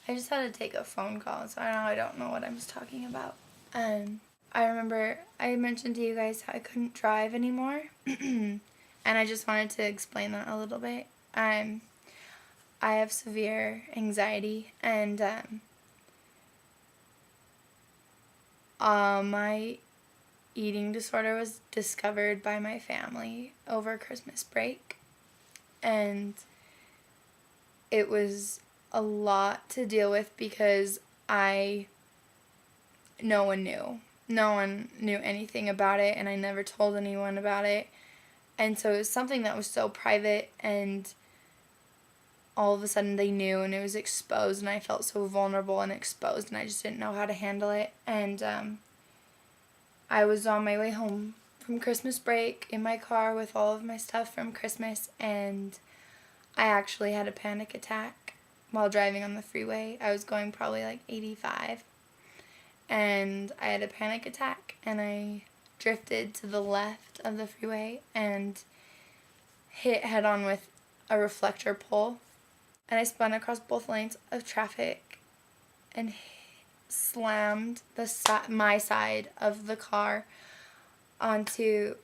I just had to take a phone call, so I don't know what I was talking about. I remember I mentioned to you guys how I couldn't drive anymore, and I just wanted to explain that a little bit. I have severe anxiety, and my eating disorder was discovered by my family over Christmas break, and it was a lot to deal with because no one knew. No one knew anything about it, and I never told anyone about it. And so it was something that was so private, and all of a sudden they knew, and it was exposed, and I felt so vulnerable and exposed, and I just didn't know how to handle it. And I was on my way home from Christmas break in my car with all of my stuff from Christmas, and I actually had a panic attack while driving on the freeway. I was going probably like 85, and I had a panic attack, and I drifted to the left of the freeway and hit head on with a reflector pole, and I spun across both lanes of traffic and slammed my side of the car onto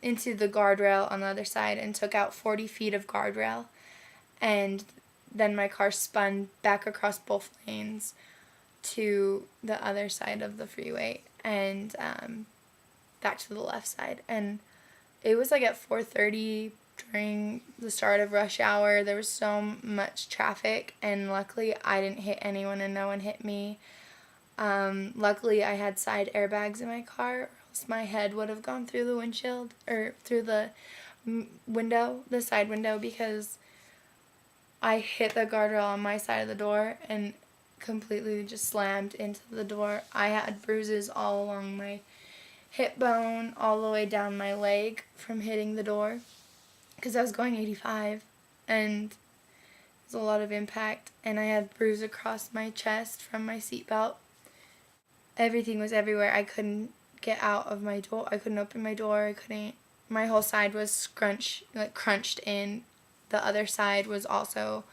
into the guardrail on the other side and took out 40 feet of guardrail, and then my car spun back across both lanes to the other side of the freeway and back to the left side. And it was like at 4:30 during the start of rush hour. There was so much traffic, and luckily I didn't hit anyone and no one hit me. Luckily I had side airbags in my car, or else my head would have gone through the windshield, or through the window, the side window, because I hit the guardrail on my side of the door and completely just slammed into the door. I had bruises all along my hip bone, all the way down my leg from hitting the door, because I was going 85, and it was a lot of impact, and I had bruises across my chest from my seatbelt. Everything was everywhere. I couldn't get out of my door. I couldn't open my door. My whole side was crunched in. The other side was also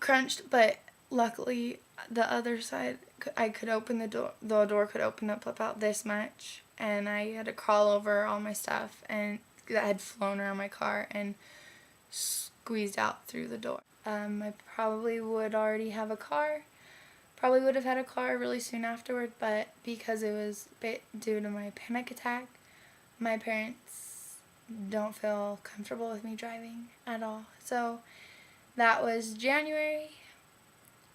crunched, but luckily the other side, I could open the door. The door could open up about this much, and I had to crawl over all my stuff and that had flown around my car and squeezed out through the door. I probably would already have a car. Probably would have had a car really soon afterward, but because it was a bit due to my panic attack, my parents don't feel comfortable with me driving at all. So that was January,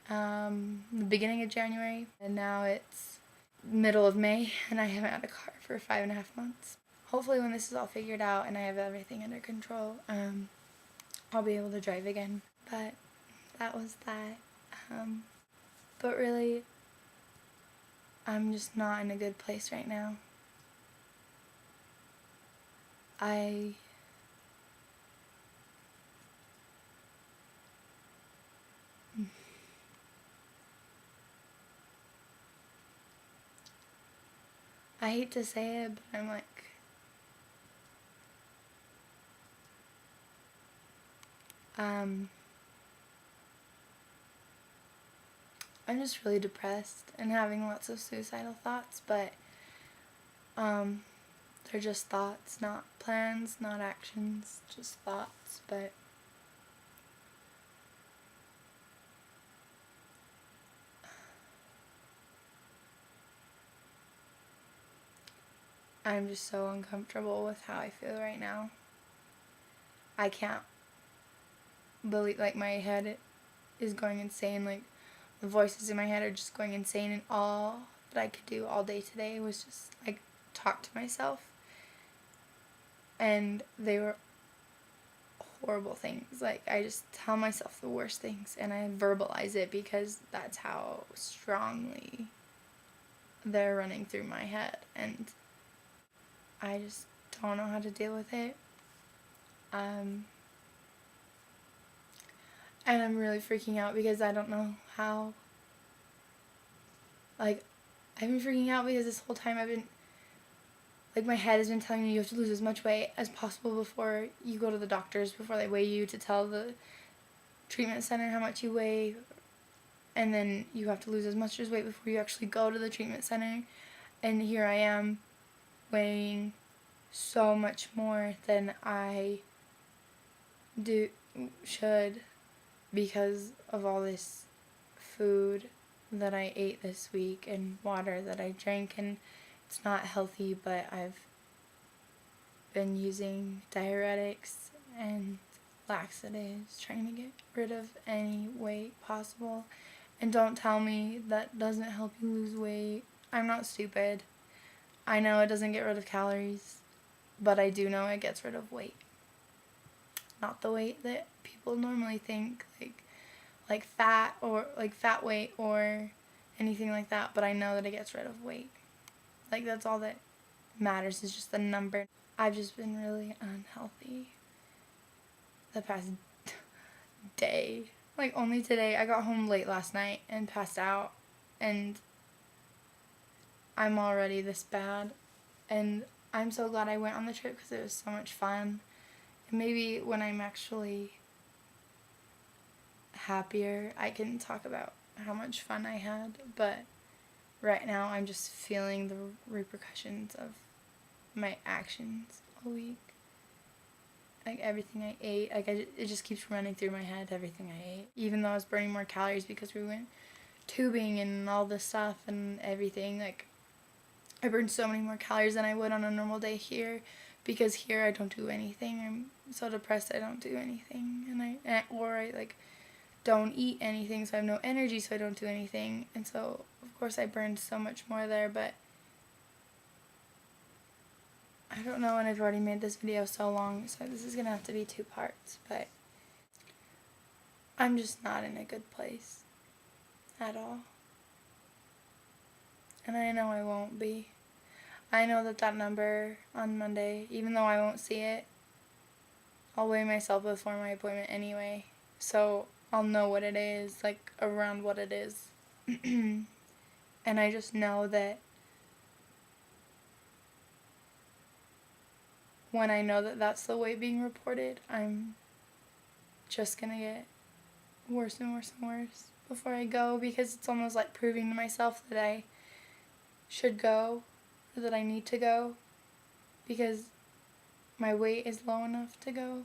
the beginning of January, and now it's middle of May, and I haven't had a car for 5.5 months. Hopefully when this is all figured out and I have everything under control, I'll be able to drive again. But that was that. But really, I'm just not in a good place right now. I hate to say it, but I'm like, I'm just really depressed and having lots of suicidal thoughts, but they're just thoughts, not plans, not actions, just thoughts. But I'm just so uncomfortable with how I feel right now. I can't believe, like, my head is going insane. Like, the voices in my head are just going insane, and all that I could do all day today was just, like, talk to myself. And they were horrible things. Like, I just tell myself the worst things, and I verbalize it because that's how strongly they're running through my head, and I just don't know how to deal with it. And I'm really freaking out because I don't know how. Like, I've been freaking out because this whole time my head has been telling me you have to lose as much weight as possible before you go to the doctors, before they weigh you, to tell treatment center how much you weigh, and then you have to lose as much as weight before you actually go to the treatment center. And here I am weighing so much more than I should because of all this food that I ate this week and water that I drank, and it's not healthy, but I've been using diuretics and laxatives trying to get rid of any weight possible. And don't tell me that doesn't help you lose weight. I'm not stupid. I know it doesn't get rid of calories, but I do know it gets rid of weight. Not the weight that people normally think, like fat or like fat weight or anything like that, but I know that it gets rid of weight. Like, that's all that matters, is just the number. I've just been really unhealthy the past day. Like, only today, I got home late last night and passed out, and I'm already this bad. And I'm so glad I went on the trip because it was so much fun. And maybe when I'm actually happier, I can talk about how much fun I had. But right now, I'm just feeling the repercussions of my actions all week. Like, everything I ate, like, it just keeps running through my head, everything I ate. Even though I was burning more calories because we went tubing and all this stuff and everything, like, I burned so many more calories than I would on a normal day here, because here I don't do anything. I'm so depressed I don't do anything, and I like don't eat anything, so I have no energy, so I don't do anything. And so of course I burned so much more there, but I don't know, and I've already made this video so long, so this is gonna have to be 2 parts. But I'm just not in a good place at all. And I know I won't be. I know that number on Monday, even though I won't see it, I'll weigh myself before my appointment anyway. So I'll know what it is, like around what it is. And I just know that when I know that that's the weight being reported, I'm just gonna get worse and worse and worse before I go, because it's almost like proving to myself that I should go, or that I need to go, because my weight is low enough to go.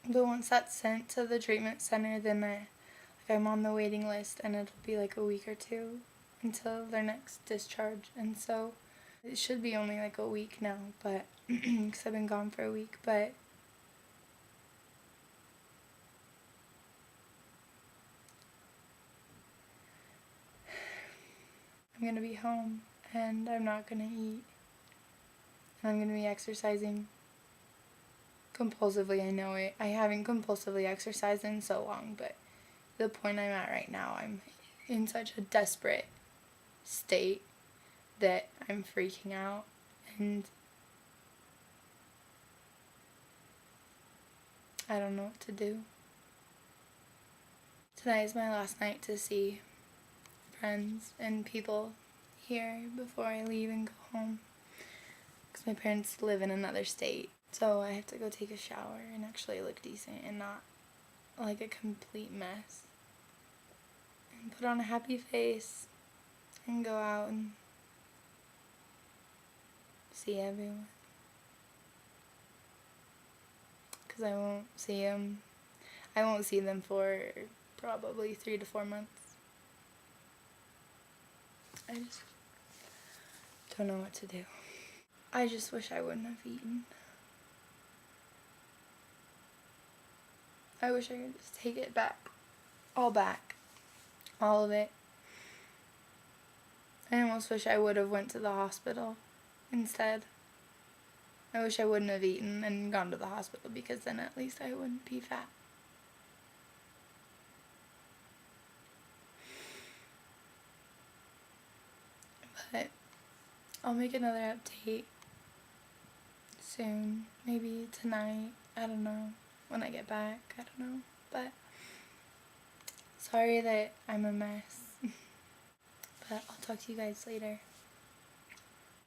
But once that's sent to the treatment center, then I'm on the waiting list, and it'll be like a week or 2 until their next discharge. And so it should be only like a week now, but because I've been gone for a week. But I'm gonna be home, and I'm not gonna eat, and I'm gonna be exercising compulsively. I know it. I haven't compulsively exercised in so long, but the point I'm at right now, I'm in such a desperate state that I'm freaking out, and I don't know what to do. Tonight is my last night to see friends and people here before I leave and go home, because my parents live in another state. So I have to go take a shower and actually look decent and not like a complete mess, and put on a happy face and go out and see everyone, because I won't see them for probably 3 to 4 months. I just don't know what to do. I just wish I wouldn't have eaten. I wish I could just take it back. All of it. I almost wish I would have went to the hospital instead. I wish I wouldn't have eaten and gone to the hospital, because then at least I wouldn't be fat. But I'll make another update soon. Maybe tonight. I don't know. When I get back. I don't know. But sorry that I'm a mess. But I'll talk to you guys later.